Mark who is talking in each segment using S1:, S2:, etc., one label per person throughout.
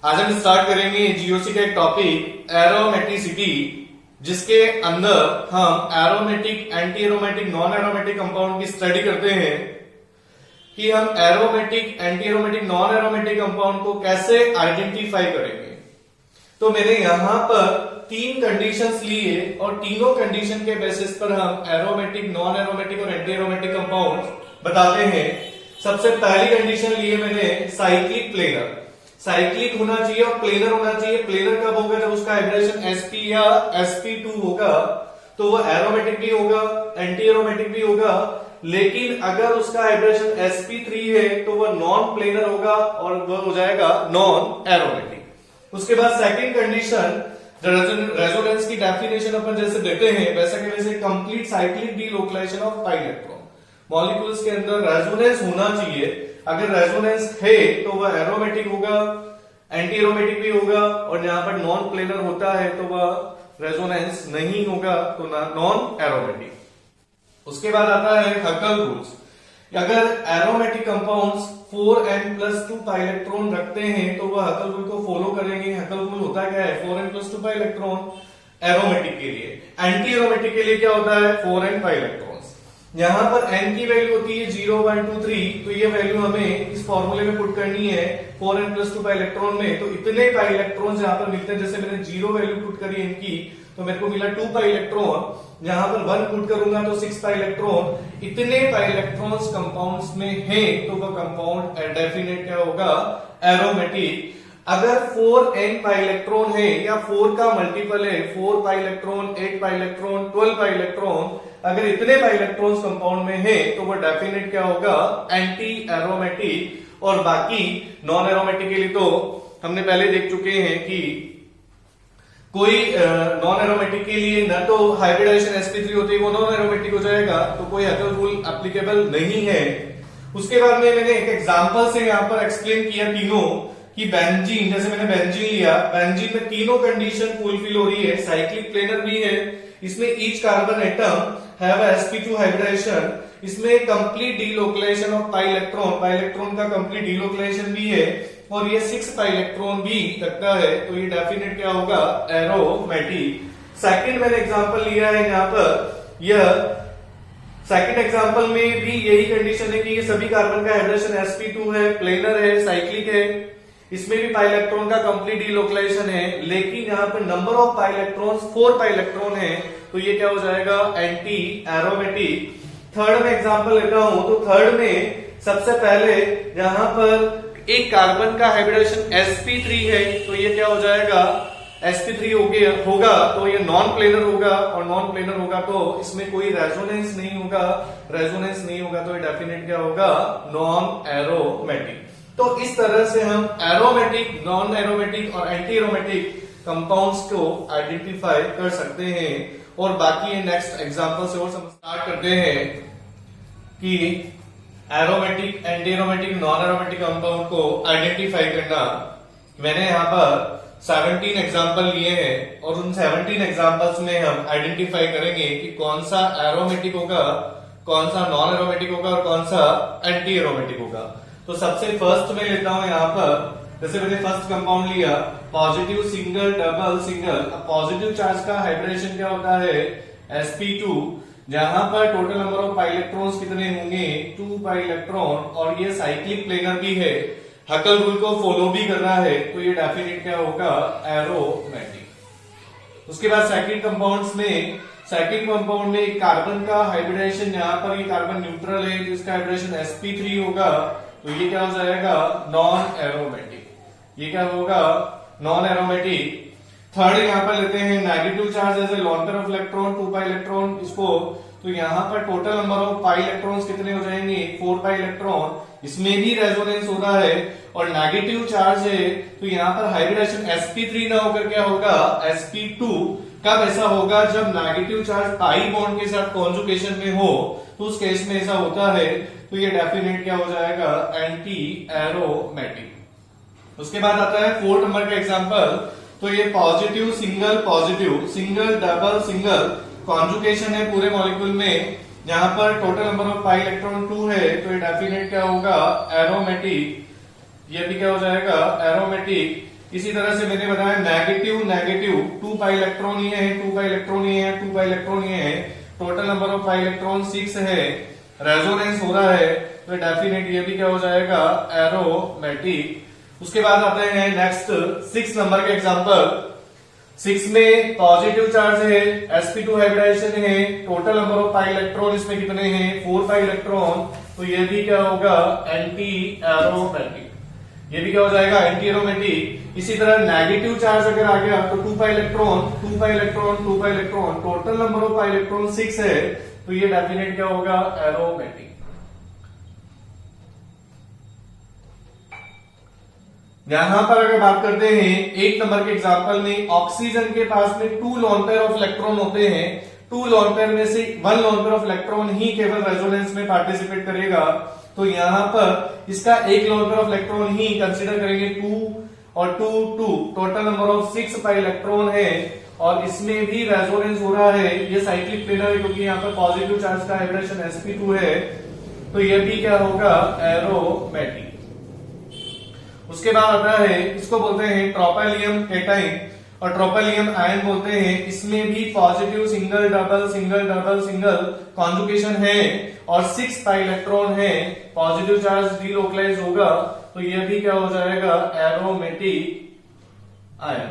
S1: आज हम स्टार्ट करेंगे जीओसी का एक टॉपिक एरोमेटिसिटी, जिसके अंदर हम aromatic, anti aromatic, non aromatic compound की स्टडी करते हैं कि हम aromatic, anti aromatic, non aromatic compound को कैसे आइडेंटिफाई करेंगे। तो मैंने यहां पर तीन कंडीशंस लिए और तीनों कंडीशन के बेसिस पर हम एरोमेटिक, नॉन एरोमेटिक और एंटी एरोमेटिक कंपाउंड बताते हैं। सबसे पहली कंडीशन लिए मैंने साइक्लिक प्लेनर, साइक्लिक होना चाहिए और प्लेनर होना चाहिए। प्लेनर कब होगा? जब उसका हाइब्रिडेशन sp या sp2 होगा तो वो एरोमेटिक भी होगा, एंटी एरोमेटिक भी होगा। लेकिन अगर उसका हाइब्रिडेशन sp3 है तो वह नॉन प्लेनर होगा और वह हो जाएगा नॉन एरोमेटिक। उसके बाद सेकंड कंडीशन, रेजोनेंस की डेफिनेशन अपन जैसे देते हैं वैसा के वैसे complete cyclic delocalization of pi electron. Molecules के अंदर रेजोनेंस होना चाहिए। अगर रेजोनेंस है तो वह एरोमेटिक होगा, एंटी एरोमेटिक भी होगा, और जहां पर नॉन प्लेनर होता है तो वह रेजोनेंस नहीं होगा, तो नॉन एरोमेटिक। उसके बाद आता है हकल रूल्स। अगर aromatic compounds 4n+2 pi electron रखते हैं तो वह हकल रूल को फॉलो करेंगे। हकल रूल होता क्या है? 4n+2 पाई इलेक्ट्रॉन एरोमेटिक के लिए। एंटी एरोमेटिक के लिए क्या होता है? 4n pi electron. यहां पर n की वैल्यू होती है 0, 1, 2, 3, तो ये वैल्यू हमें इस फॉर्मूले में पुट करनी है 4n+2 पाई इलेक्ट्रॉन में। तो इतने पाई इलेक्ट्रॉन यहां पर मिलते हैं। जैसे मैंने 0 वैल्यू पुट करी इनकी तो मेरे को मिला 2 पाई इलेक्ट्रॉन। यहां पर 1 पुट करूंगा तो 6 पाई इलेक्ट्रॉन। इतने पाई इलेक्ट्रॉन्स कंपाउंड्स में हैं तो वह कंपाउंड डेफिनेट क्या होगा? एरोमेटिक। अगर 4n पाई इलेक्ट्रॉन है या 4 का मल्टीपल है, 4 pi electron, 8 pi electron, 12 pi electron, अगर इतने पाई इलेक्ट्रॉन्स कंपाउंड में है तो वो डेफिनेट क्या होगा? Anti aromatic. और बाकी नॉन एरोमेटिक के लिए तो हमने पहले देख चुके हैं कि कोई नॉन एरोमेटिक के लिए न तो हाइब्रिडाइजेशन sp3 होती है, वो नॉन एरोमेटिक हो जाएगा, तो कोई हकल रूल एप्लीकेबल नहीं है। उसके बाद में मैंने एक एग्जांपल से यहां पर एक्सप्लेन किया तीनों कि बेंजीन, जैसे मैंने बेंजीन लिया, बेंजीन में तीनों कंडीशन फुलफिल हो रही है। साइक्लिक प्लेनर भी है, इसमें each carbon atom have sp2 hybridization, इसमें complete delocalization of pi electron, pi electron का कंप्लीट डीलोकलाइजेशन भी है, और ये 6 पाई इलेक्ट्रॉन भी रखता है, तो ये डेफिनेट क्या होगा? एरोमेटिक। सेकंड मैंने एग्जांपल लिया है यहाँ पर, यह सेकंड एग्जांपल में भी यही कंडीशन है कि ये सभी कार्बन का हाइब्रिडेशन sp2 है, प्लेनर है, साइक्लिक है, इसमें भी पाई इलेक्ट्रॉन का कंप्लीट डीलोकलाइजेशन है, लेकिन यहाँ पर number of pi electrons 4 pi electron है, तो ये क्या हो जाएगा? Anti aromatic. थर्ड में एग्जांपल लेता हूं तो थर्ड में सबसे पहले यहां पर एक कार्बन का हाइब्रिडेशन sp3 है, तो ये क्या हो जाएगा? sp3 होगा तो ये नॉन प्लेनर होगा, और नॉन प्लेनर होगा तो इसमें कोई रेजोनेंस नहीं होगा। रेजोनेंस नहीं होगा तो ये डेफिनेट क्या होगा? Non aromatic. तो इस तरह से हम एरोमेटिक, नॉन एरोमेटिक और एंटी एरोमेटिक कंपाउंड्स को आइडेंटिफाई कर सकते हैं। और बाकी नेक्स्ट एग्जांपल से और स्टार्ट करते हैं कि aromatic, anti aromatic, non aromatic compound को आइडेंटिफाई करना। मैंने यहाँ पर 17 एग्जांपल लिए हैं और उन 17 एग्जांपल्स में हम आइडेंटिफाई करेंगे कि कौन सा एरोमेटिक होगा, कौन सा नॉन एरोमेटिक होगा और कौन सा एंटी एरोमेटिक होगा। तो सबसे फर्स्ट में लेता हूं यहां पर, जैसे मैंने फर्स्ट कंपाउंड लिया positive single double single. Positive charge का हाइब्रिडेशन क्या होता है? sp2, जहां पर total number of pi electrons कितने होंगे? 2 पाई इलेक्ट्रॉन, और ये साइक्लिक प्लेनर भी है, हकल रूल को फॉलो भी कर रहा है, तो ये डेफिनेट क्या होगा? एरोमेटिक। उसके बाद सेकंड कंपाउंड्स में, सेकंड कंपाउंड में कार्बन का हाइब्रिडेशन, यहां पर ये कार्बन न्यूट्रल है तो इसका हाइब्रिडेशन sp3 होगा, तो ये क्या हो जाएगा? Non aromatic. ये क्या होगा? Non aromatic. थर्ड यहां पर लेते हैं negative charge as a lone pair of electron, 2 pi electron इसको, तो यहां पर total number of pi electrons कितने हो जाएंगे? 4 पाई इलेक्ट्रॉन, इसमें भी रेजोनेंस हो रहा है, और नेगेटिव चार्ज है तो यहां पर हाइब्रिडेशन sp3 ना होकर क्या होगा? sp2। कब ऐसा होगा? जब नेगेटिव चार्ज पाई बॉन्ड के साथ कॉन्जुगेशन में हो, तो उस केस में ऐसा होता है, तो ये डेफिनेट क्या हो जाएगा? Anti aromatic. उसके बाद आता है 4 नंबर का एग्जांपल, तो ये positive single, single double single conjugation है पूरे मॉलिक्यूल में, यहाँ पर total number of pi electron 2 है, तो ये डेफिनेट क्या होगा? एरोमेटिक। ये भी क्या हो जाएगा? एरोमेटिक। इसी तरह से मैंने बताया नेगेटिव नेगेटिव 2 पाई इलेक्ट्रॉन ये है, 2 पाई इलेक्ट्रॉन ये है, 2 पाई इलेक्ट्रॉन ये है, total number of pi electron 6 है, रेजोनेंस हो रहा है, तो डेफिनेट ये भी क्या हो जाएगा एरोमेटिक। उसके बाद आते हैं नेक्स्ट 6 नंबर के एग्जांपल। 6 में पॉजिटिव चार्ज है, sp2 हाइब्रिडाइजेशन है, total number of pi electron इसमें कितने हैं 4 पाई इलेक्ट्रॉन, तो ये भी क्या होगा एंटी एरोमेटिक, ये भी क्या हो जाएगा एंटी एरोमेटिक। इसी तरह नेगेटिव चार्ज अगर आ गया तो 2 pi electron 2 pi electron 2 pi electron, total number of pi electron 6 है, तो ये डेफिनेट क्या होगा एरोमेटिक। यहां पर अगर बात करते हैं 1 नंबर के एग्जांपल में, ऑक्सीजन के पास में 2 लोन पेयर ऑफ इलेक्ट्रॉन होते हैं, 2 लोन पेयर में से 1 लोन पेयर ऑफ इलेक्ट्रॉन ही केवल रेजोनेंस में पार्टिसिपेट करेगा, तो यहां पर इसका 1 loan pair of electron he consider करेंगे 2 और 2 2, total number of 6 pi electron है, और इसमें भी रेजोनेंस हो रहा है, ये साइक्लिक प्लेनर है क्योंकि यहाँ पर पॉजिटिव चार्ज का हाइब्रिडेशन sp2 है, तो ये भी क्या होगा एरोमेटिक। उसके बाद आता है, इसको बोलते हैं ट्रोपेलियम केटाइन और ट्रोपेलियम आयन बोलते हैं, इसमें भी positive single double single double single conjugation है और 6 पाई इलेक्ट्रॉन है, पॉजिटिव चार्ज डीलोकलाइज होगा, तो ये भी क्या हो जाएगा एरोमेटिक आयन।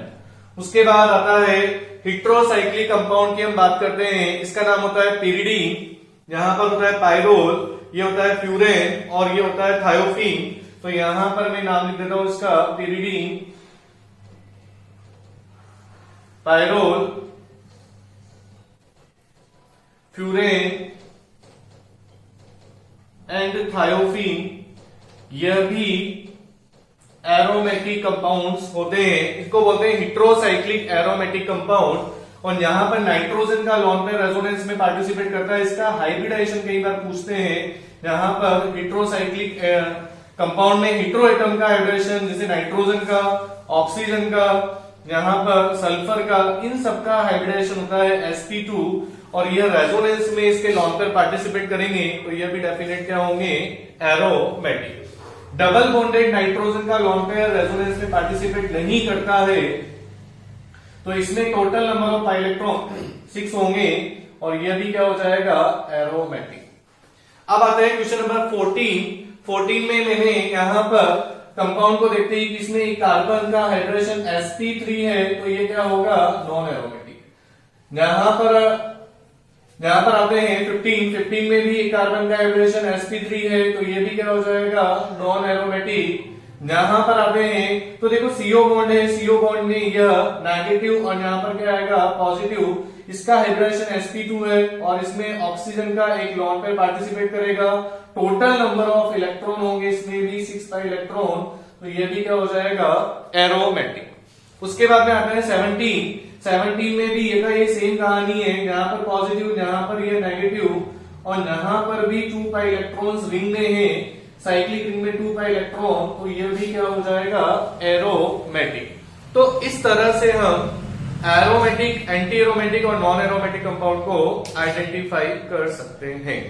S1: उसके बाद आता है हेटेरोसाइक्लिक कंपाउंड की हम बात करते हैं, इसका नाम होता है पिरिडीन, यहां पर होता है पाइरोल, ये होता है फ्यूरेन और ये होता है थायोफीन, तो यहां पर मैं नाम लिख देता हूं इसका pyridine, pyrrole, furan and thiophene, यह भी एरोमेटिक कंपाउंड्स होते हैं, इसको बोलते हैं हेटेरोसाइक्लिक एरोमेटिक कंपाउंड। और यहां पर नाइट्रोजन का लोन पेयर रेजोनेंस में पार्टिसिपेट करता है, इसका हाइब्रिडाइजेशन कई बार पूछते हैं, यहां पर हेटेरोसाइक्लिक कंपाउंड में हेटेरो एटम का हाइब्रिडेशन, जैसे नाइट्रोजन का, ऑक्सीजन का, यहां पर सल्फर का, इन सबका हाइब्रिडेशन होता है sp2, और यह रेजोनेंस में इसके लोन पेयर पार्टिसिपेट करेंगे, तो यह भी डेफिनेट क्या होंगे एरोमेटिक। डबल बॉन्डेड नाइट्रोजन का लोन पेयर रेजोनेंस में पार्टिसिपेट नहीं करता है, तो इसमें total number of pi electron 6 होंगे, और यह भी क्या हो जाएगा एरोमेटिक। अब आते हैं क्वेश्चन नंबर 14 में मैंने यहां पर कंपाउंड को देखते ही कि इसमें कार्बन का हाइड्रेशन sp3 है, तो ये क्या होगा नॉन एरोमेटिक। यहां पर आते हैं 15 में भी कार्बन का हाइड्रेशन sp3 है, तो ये भी क्या हो जाएगा नॉन एरोमेटिक। यहां पर आते हैं तो देखो CO बॉन्ड है, CO बॉन्ड में यह नेगेटिव और यहां पर क्या आएगा पॉजिटिव, इसका हाइड्रेशन sp2 है और इसमें ऑक्सीजन का एक लोन पेयर पार्टिसिपेट करेगा, टोटल नंबर ऑफ इलेक्ट्रॉन होंगे इसमें भी 6 पाई इलेक्ट्रॉन, तो ये भी क्या हो जाएगा एरोमेटिक। उसके बाद में आता है 17 में भी ये सेम कहानी है, यहाँ पर पॉजिटिव, यहाँ पर ये नेगेटिव, और यहाँ पर भी 2 पाई इलेक्ट्रॉन्स रिंग में है, साइक्लिक रिंग में 2 पाई इलेक्ट्रॉन, तो ये भी क्या हो जाएगा एरोमेटिक। तो इस तरह से हम एरोमेटिक, एंटी एरोमेटिक और नॉन एरोमेटिक कंपाउंड को आइडेंटिफाई कर सकते हैं।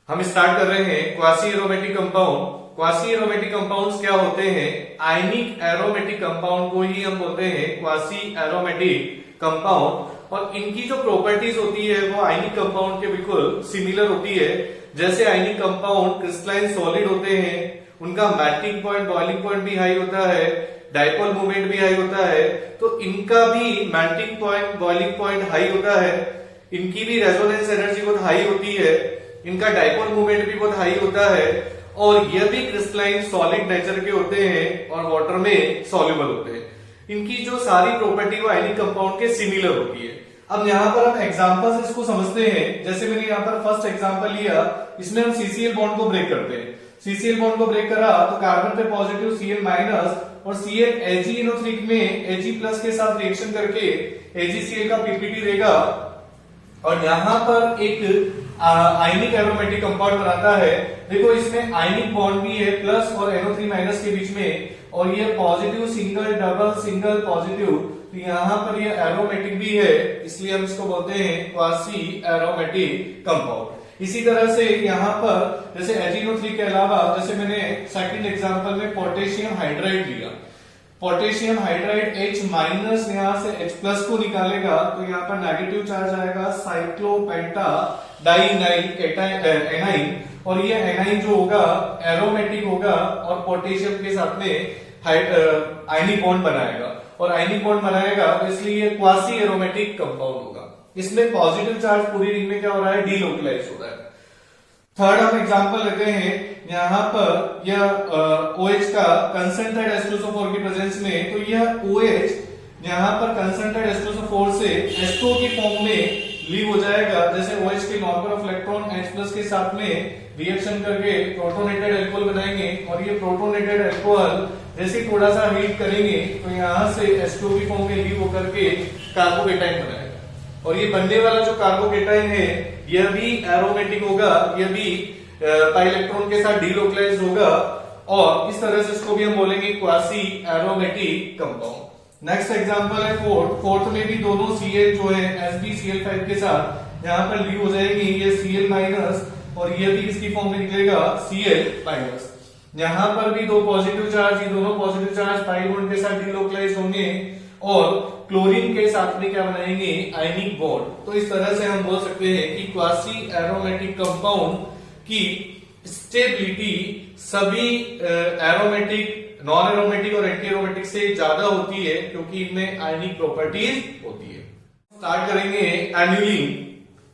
S1: हम स्टार्ट कर रहे हैं quasi aromatic compound. Quasi aromatic compounds क्या होते हैं? आयनिक एरोमेटिक कंपाउंड को ही हम बोलते हैं क्वासी एरोमेटिक कंपाउंड, और इनकी जो प्रॉपर्टीज होती है वो आयनिक कंपाउंड के बिल्कुल सिमिलर होती है। जैसे आयनिक कंपाउंड क्रिस्टलाइन सॉलिड होते हैं, उनका मेल्टिंग पॉइंट, बॉइलिंग पॉइंट भी हाई होता है, डाइपोल मोमेंट भी हाई होता है, तो इनका भी melting point, boiling point high होता है, इनकी भी रेजोनेंस एनर्जी बहुत हाई होती है, इनका डाइपोल मोमेंट भी बहुत हाई होता है, और यह भी क्रिस्टलाइन सॉलिड नेचर के होते हैं और वाटर में सॉल्युबल होते हैं। इनकी जो सारी प्रॉपर्टी वो आयनिक कंपाउंड के सिमिलर होती है। अब यहाँ पर हम एग्जांपल से इसको समझते हैं। जैसे मैंने यहाँ पर फर्स्ट एग्जांपल लिया, इसमें हम CCl बॉन्ड को ब्रेक करते हैं। CCl बॉन्ड को ब्रेक करा तो कार्बन पे पॉजिटिव Cl माइनस और Cl AgNO3 में Ag+ के साथ रिएक्शन करके AgCl का ppt देगा, और यहाँ पर एक आयनिक एरोमेटिक कंपाउंड बनाता है। देखो इसमें आयनिक बॉन्ड भी है प्लस और NO3 माइनस के बीच में, और ये positive single double single positive, तो यहाँ पर ये एरोमेटिक भी है, इसलिए हम इसको बोलते हैं क्वासी एरोमेटिक कंपाउंड। इसी तरह से यहाँ पर जैसे AgNO3 के अलावा, जैसे मैंने सेकंड एग्जांपल में पोटेशियम हाइड्राइड लिया, पोटेशियम हाइड्राइड H माइनस यहां से H प्लस को निकालेगा तो यहाँ पर नेगेटिव चार्ज आएगा साइक्लोपेंटा डाइनाइल एनाइन, और ये एनाइन जो होगा एरोमेटिक होगा और पोटेशियम के साथ में आयनिक बॉन्ड बनाएगा, और आयनिक बॉन्ड बनाएगा इसलिए क्वासी एरोमेटिक कंपाउंड होगा। इसमें पॉजिटिव चार्ज पूरी रिंग में क्या हो रहा है, डीलोकलाइज हो रहा है। थर्ड हम एग्जांपल लेते हैं, यहां पर यह OH का कंसंट्रेटेड H2SO4 की प्रेजेंस में, तो यह OH यहां पर कंसंट्रेटेड H2SO4 से H2O की फॉर्म में लीव हो जाएगा। जैसे OH के नंबर ऑफ इलेक्ट्रॉन H+ के साथ में रिएक्शन करके प्रोटोनेटेड अल्कोहल बनाएंगे, और ये प्रोटोनेटेड अल्कोहल जैसे थोड़ा सा हीट करेंगे तो यहां से H2O की फॉर्म में लीव होकर के कार्बोकेटाइन बनाएगा, और ये बनने वाला जो कार्बोकेटाइन है यह भी एरोमेटिक होगा, यह भी पाई इलेक्ट्रॉन के साथ डीलोकलाइज होगा, और इस तरह से इसको भी हम बोलेंगे quasi aromatic compound. Next example है फोर्थ में भी दोनों Cl जो है SbCl5 के साथ यहाँ पर लीव हो जाएगी, ये Cl माइनस और ये भी इसकी फॉर्म में निकलेगा Cl माइनस। यहाँ पर भी दो पॉजिटिव चार्ज, ये दोनों पॉजिटिव चार्ज पाई बॉन्ड के साथ डीलोकलाइज होंगे और क्लोरीन के साथ में क्या बनाएंगे, आयनिक बॉन्ड। तो इस तरह से हम बोल सकते हैं कि क्वासी एरोमेटिक कंपाउंड की स्टेबिलिटी सभी एरोमेटिक, नॉन एरोमेटिक और एंटी एरोमेटिक से ज्यादा होती है, क्योंकि इनमें आयनिक प्रॉपर्टीज होती है। स्टार्ट करेंगे एन्युलिन।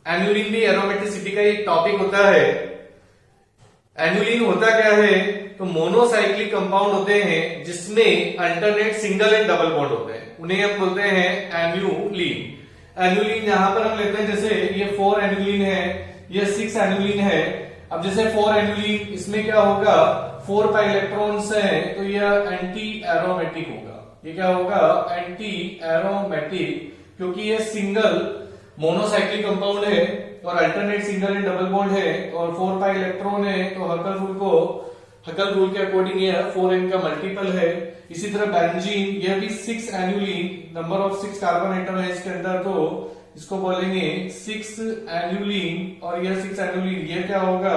S1: एन्युलिन भी एरोमेटिसिटी का एक टॉपिक होता है। एन्युलिन होता क्या है, तो मोनोसाइक्लिक कंपाउंड होते हैं जिसमें alternate single and double bond होते हैं, उन्हें हम बोलते हैं एन्युलिन। एन्युलिन यहां पर हम लेते हैं, जैसे ये 4 एन्युलिन है, ये 6 एन्युलिन है। अब जैसे 4 एन्युलिन, इसमें क्या होगा, 4 पाई इलेक्ट्रॉन्स हैं, तो यह एंटी एरोमेटिक होगा। ये क्या होगा, एंटी एरोमेटिक, क्योंकि ये सिंगल मोनोसाइक्लिक कंपाउंड है और alternate single and double bond है और 4 पाई इलेक्ट्रॉन है, तो हकल रूल के अकॉर्डिंग ये 4n का मल्टीपल है। इसी तरह बेंजीन, यह भी 6 annulene, number of 6 carbon atom है इसके अंदर, तो इसको बोलेंगे 6 एन्युलिन, और यह 6 एन्युलिन ये क्या होगा,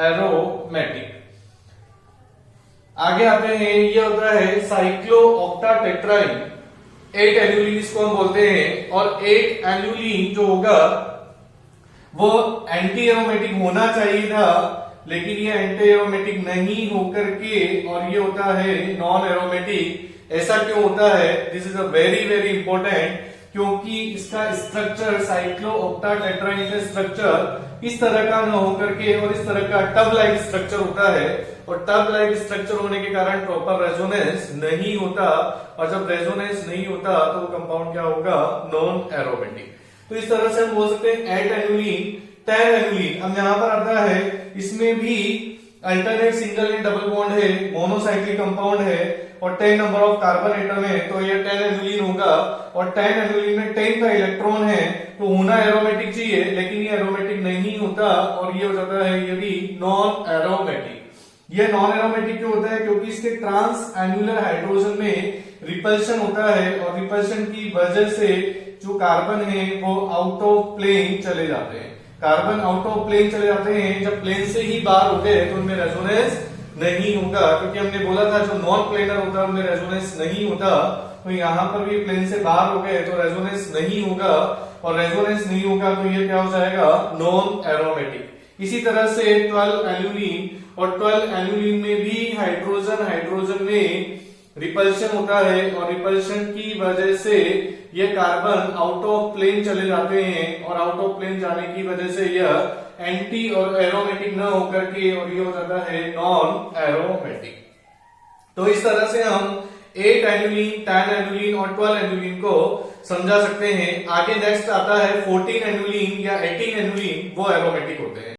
S1: एरोमेटिक। आगे आते हैं, ये होता है साइक्लो ऑक्टाटेट्राइन। 8 एन्युलिन इसको हम बोलते हैं, और 8 एन्युलिन जो होगा वो एंटी एरोमेटिक होना चाहिए था, लेकिन ये एंटी एरोमेटिक नहीं होकर के और ये होता है नॉन एरोमेटिक। ऐसा क्यों होता है, this is a very very important, क्योंकि इसका स्ट्रक्चर साइक्लो ऑक्टाटेट्राइन का स्ट्रक्चर इस तरह का न होकर के और इस तरह का टब लाइक स्ट्रक्चर होता है, और टब लाइक स्ट्रक्चर होने के कारण प्रॉपर रेजोनेंस नहीं होता, और जब रेजोनेंस नहीं होता तो कंपाउंड क्या होगा, नॉन एरोमेटिक। तो इस तरह से हम बोल सकते हैं 8 एन्युलिन, 10 एन्युलिन। अब यहां पर आता है, इसमें भी alternate single and double bond है, मोनोसाइक्लिक कंपाउंड है और 10 नंबर ऑफ कार्बन एटम है, तो ये 10 एन्युलिन होगा, और 10 एन्युलिन में 10 का इलेक्ट्रॉन है, तो होना एरोमेटिक चाहिए, लेकिन ये एरोमेटिक नहीं होता और ये हो जाता है ये भी नॉन एरोमेटिक। ये नॉन एरोमेटिक क्यों होता है, क्योंकि इसके ट्रांस एन्युलर हाइड्रोजन में रिपल्शन होता है, और रिपल्शन की वजह से जो कार्बन है वो आउट ऑफ प्लेन चले जाते हैं। कार्बन आउट ऑफ प्लेन चले जाते हैं, जब प्लेन से ही बाहर होते हैं तो उनमें रेजोनेंस नहीं होगा, क्योंकि हमने बोला था जो नॉन प्लेनर होता है उनमें रेजोनेंस नहीं होता। तो यहाँ पर भी प्लेन से बाहर हो गए तो रेजोनेंस नहीं होगा, और रेजोनेंस नहीं होगा तो ये क्या हो जाएगा, नॉन एरोमेटिक। इसी तरह से 12 एन्युलिन, और 12 एन्युलिन में भी हाइड्रोजन में रिपल्शन होता है, और रिपल्शन की वजह से ये कार्बन आउट ऑफ प्लेन चले जाते हैं, और आउट ऑफ प्लेन जाने की वजह से यह एंटी और एरोमेटिक न होकर के और ये हो जाता है नॉन एरोमेटिक। तो इस तरह से हम 8 एन्युलिन, 10 एन्युलिन और 12 एन्युलिन को समझा सकते हैं। आगे नेक्स्ट आता है 14 एन्युलिन या 18 एन्युलिन, वो एरोमेटिक होते हैं।